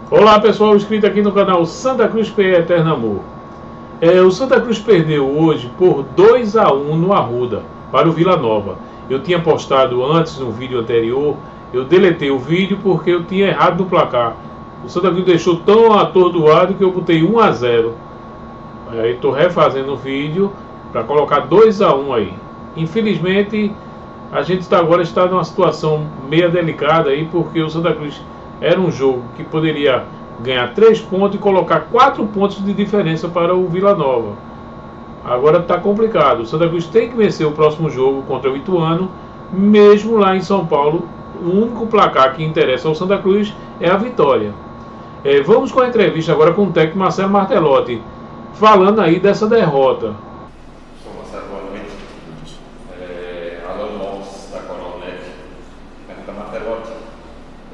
Olá pessoal, inscrito aqui no canal Santa Cruz PE Eterno Amor. O Santa Cruz perdeu hoje por 2-1 no Arruda para o Vila Nova. Eu tinha postado antes no vídeo anterior, eu deletei o vídeo porque eu tinha errado no placar. O Santa Cruz deixou tão atordoado que eu botei 1-0. Aí estou refazendo o vídeo para colocar 2-1 aí. Infelizmente a gente agora está numa situação meio delicada aí, porque o Santa Cruz era um jogo que poderia ganhar 3 pontos e colocar 4 pontos de diferença para o Vila Nova. Agora está complicado. O Santa Cruz tem que vencer o próximo jogo contra o Ituano, mesmo lá em São Paulo. O único placar que interessa ao Santa Cruz é a vitória. Vamos com a entrevista agora com o técnico Marcelo Martelotti, falando aí dessa derrota.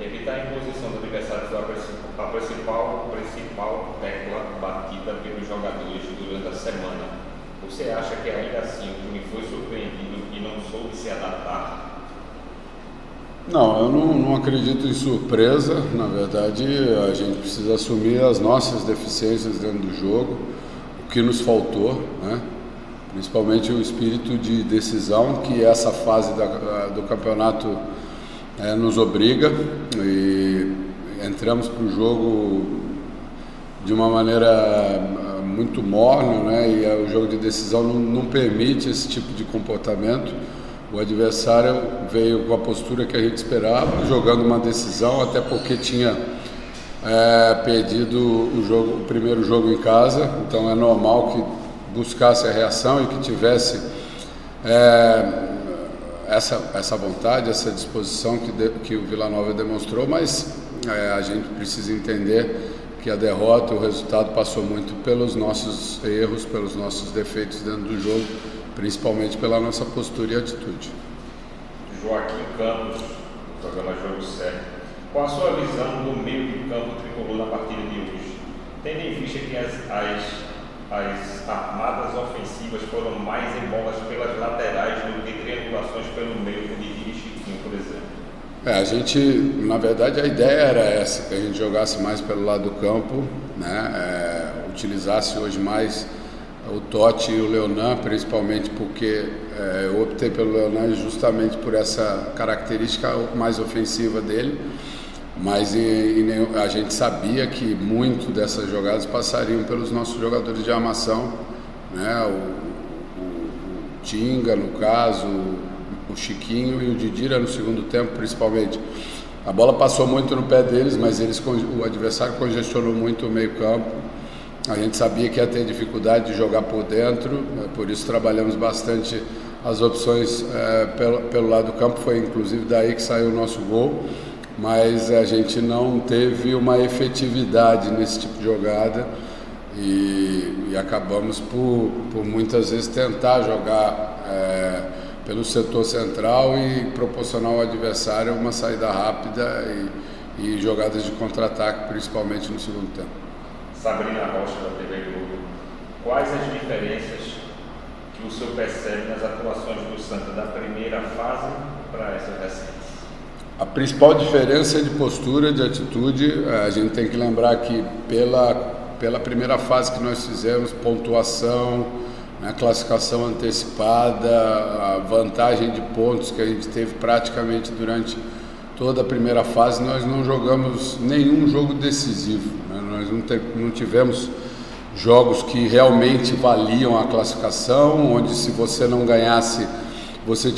Evitar a imposição do adversário foi a principal tecla batida pelos jogadores durante a semana. Você acha que ainda assim o time foi surpreendido e não soube se adaptar? Não, eu não acredito em surpresa. Na verdade, a gente precisa assumir as nossas deficiências dentro do jogo, o que nos faltou, né? Principalmente o espírito de decisão que essa fase do campeonato nos obriga, e entramos para o jogo de uma maneira muito morna, né? E o jogo de decisão não permite esse tipo de comportamento. O adversário veio com a postura que a gente esperava, jogando uma decisão, até porque tinha perdido o primeiro jogo em casa, então é normal que buscasse a reação e que tivesse essa vontade, essa disposição que o Vila Nova demonstrou, mas a gente precisa entender que a derrota, o resultado passou muito pelos nossos erros, pelos nossos defeitos dentro do jogo, principalmente pela nossa postura e atitude. Joaquim Campos, do programa Jogo Certo. Qual a sua visão do meio de campo tricolor na partida de hoje? Tendo em vista que as armadas ofensivas foram mais embolas pelas laterais do que triangulações pelo meio, como diria Chiquinho, por exemplo. A gente, na verdade, a ideia era essa, que a gente jogasse mais pelo lado do campo, né? Utilizasse hoje mais o Totti e o Leonan, principalmente porque eu optei pelo Leonan justamente por essa característica mais ofensiva dele. Mas a gente sabia que muito dessas jogadas passariam pelos nossos jogadores de armação, né? O Tinga, no caso, o Chiquinho e o Didira no segundo tempo, principalmente. A bola passou muito no pé deles, mas o adversário congestionou muito o meio-campo. A gente sabia que ia ter dificuldade de jogar por dentro, por isso trabalhamos bastante as opções pelo lado do campo. Foi inclusive daí que saiu o nosso gol. Mas a gente não teve uma efetividade nesse tipo de jogada e acabamos por muitas vezes tentar jogar pelo setor central e proporcionar ao adversário uma saída rápida e jogadas de contra-ataque, principalmente no segundo tempo. Sabrina Rocha, da TV Globo. Quais as diferenças que o senhor percebe nas atuações do Santa da primeira fase para essas recentes? A principal diferença é de postura, de atitude. A gente tem que lembrar que pela primeira fase que nós fizemos, pontuação, né, classificação antecipada, a vantagem de pontos que a gente teve praticamente durante toda a primeira fase, nós não jogamos nenhum jogo decisivo, né? Nós não tivemos jogos que realmente valiam a classificação, onde se você não ganhasse você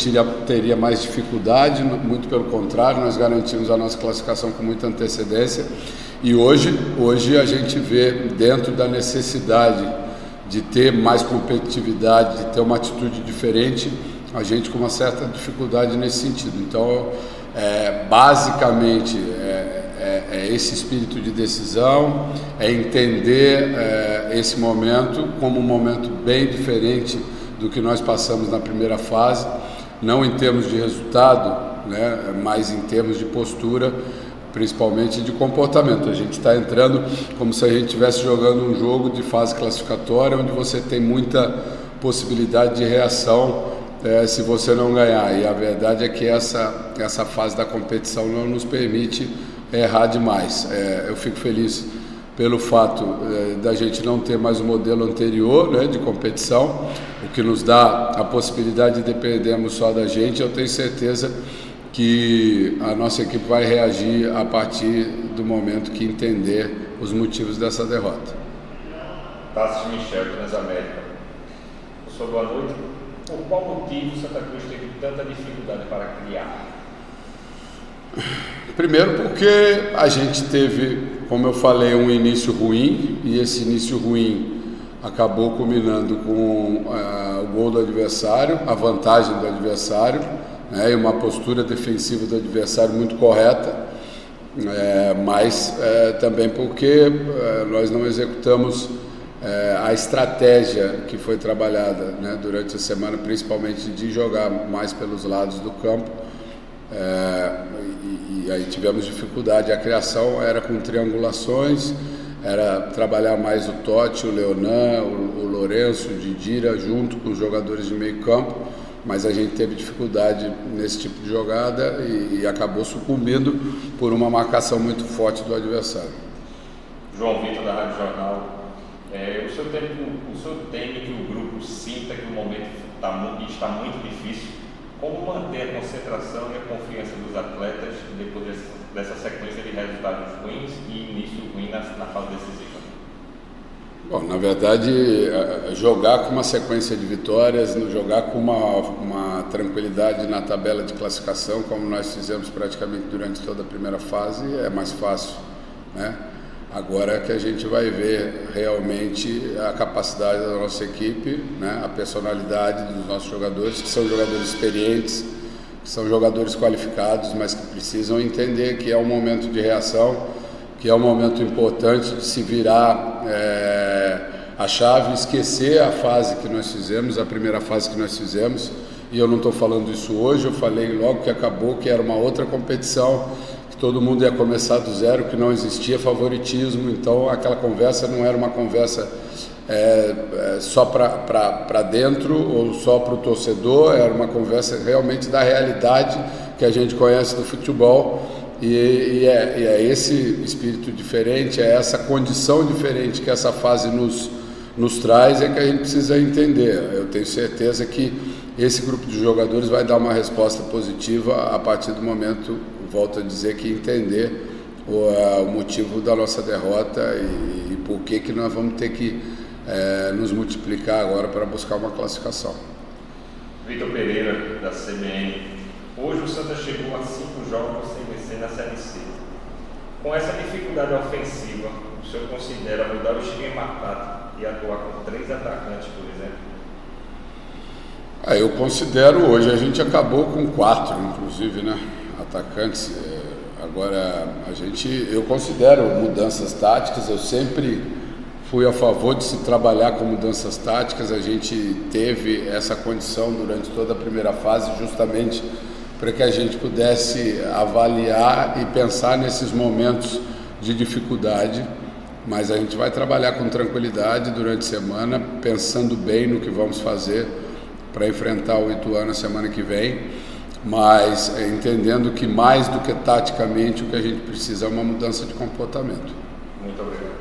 teria mais dificuldade. Muito pelo contrário, nós garantimos a nossa classificação com muita antecedência. E hoje a gente vê, dentro da necessidade de ter mais competitividade, de ter uma atitude diferente, a gente com uma certa dificuldade nesse sentido. Então, basicamente, é esse espírito de decisão, é entender esse momento como um momento bem diferente do que nós passamos na primeira fase, não em termos de resultado, né, mas em termos de postura, principalmente de comportamento. A gente está entrando como se a gente estivesse jogando um jogo de fase classificatória, onde você tem muita possibilidade de reação se você não ganhar. E a verdade é que essa fase da competição não nos permite errar demais. Eu fico feliz pelo fato da gente não ter mais o modelo anterior, né, de competição, o que nos dá a possibilidade de dependermos só da gente. Eu tenho certeza que a nossa equipe vai reagir a partir do momento que entender os motivos dessa derrota. Tassos Michel, Transamérica. Professor, boa noite. Por qual motivo Santa Cruz teve tanta dificuldade para criar? Primeiro porque a gente teve, como eu falei, um início ruim, e esse início ruim acabou culminando com o gol do adversário, a vantagem do adversário, né, e uma postura defensiva do adversário muito correta, mas também porque nós não executamos a estratégia que foi trabalhada, né, durante a semana, principalmente de jogar mais pelos lados do campo. E aí tivemos dificuldade. A criação era com triangulações, era trabalhar mais o Totti, o Leonan, o Lourenço, o Didira junto com os jogadores de meio campo, mas a gente teve dificuldade nesse tipo de jogada e acabou sucumbindo por uma marcação muito forte do adversário. João Vitor, da Rádio Jornal. O senhor teme que o grupo sinta que o momento está muito difícil. Como manter a concentração e a confiança dos atletas depois dessa sequência de resultados ruins e início ruim na fase decisiva? Bom, na verdade, jogar com uma sequência de vitórias, jogar com uma tranquilidade na tabela de classificação, como nós fizemos praticamente durante toda a primeira fase, é mais fácil, né? Agora é que a gente vai ver realmente a capacidade da nossa equipe, né, a personalidade dos nossos jogadores, que são jogadores experientes, que são jogadores qualificados, mas que precisam entender que é um momento de reação, que é um momento importante de se virar a chave, esquecer a fase que nós fizemos, a primeira fase que nós fizemos. E eu não estou falando isso hoje, eu falei logo que acabou, que era uma outra competição, que todo mundo ia começar do zero, que não existia favoritismo. Então aquela conversa não era uma conversa só para dentro ou só para o torcedor, era uma conversa realmente da realidade que a gente conhece do futebol. E é esse espírito diferente, é essa condição diferente que essa fase nos traz, é que a gente precisa entender. Eu tenho certeza que esse grupo de jogadores vai dar uma resposta positiva a partir do momento, volto a dizer, que entender o motivo da nossa derrota e por que nós vamos ter que nos multiplicar agora para buscar uma classificação. Vitor Pereira, da CBN. Hoje o Santa chegou a 5 jogos sem vencer na Série C. Com essa dificuldade ofensiva, o senhor considera mudar o esquema tático e atuar com 3 atacantes, por exemplo? Eu considero, hoje a gente acabou com 4, inclusive, né, atacantes. Agora, eu considero mudanças táticas, eu sempre fui a favor de se trabalhar com mudanças táticas. A gente teve essa condição durante toda a primeira fase, justamente para que a gente pudesse avaliar e pensar nesses momentos de dificuldade. Mas a gente vai trabalhar com tranquilidade durante a semana, pensando bem no que vamos fazer para enfrentar o Ituano na semana que vem, mas entendendo que mais do que taticamente o que a gente precisa é uma mudança de comportamento. Muito obrigado.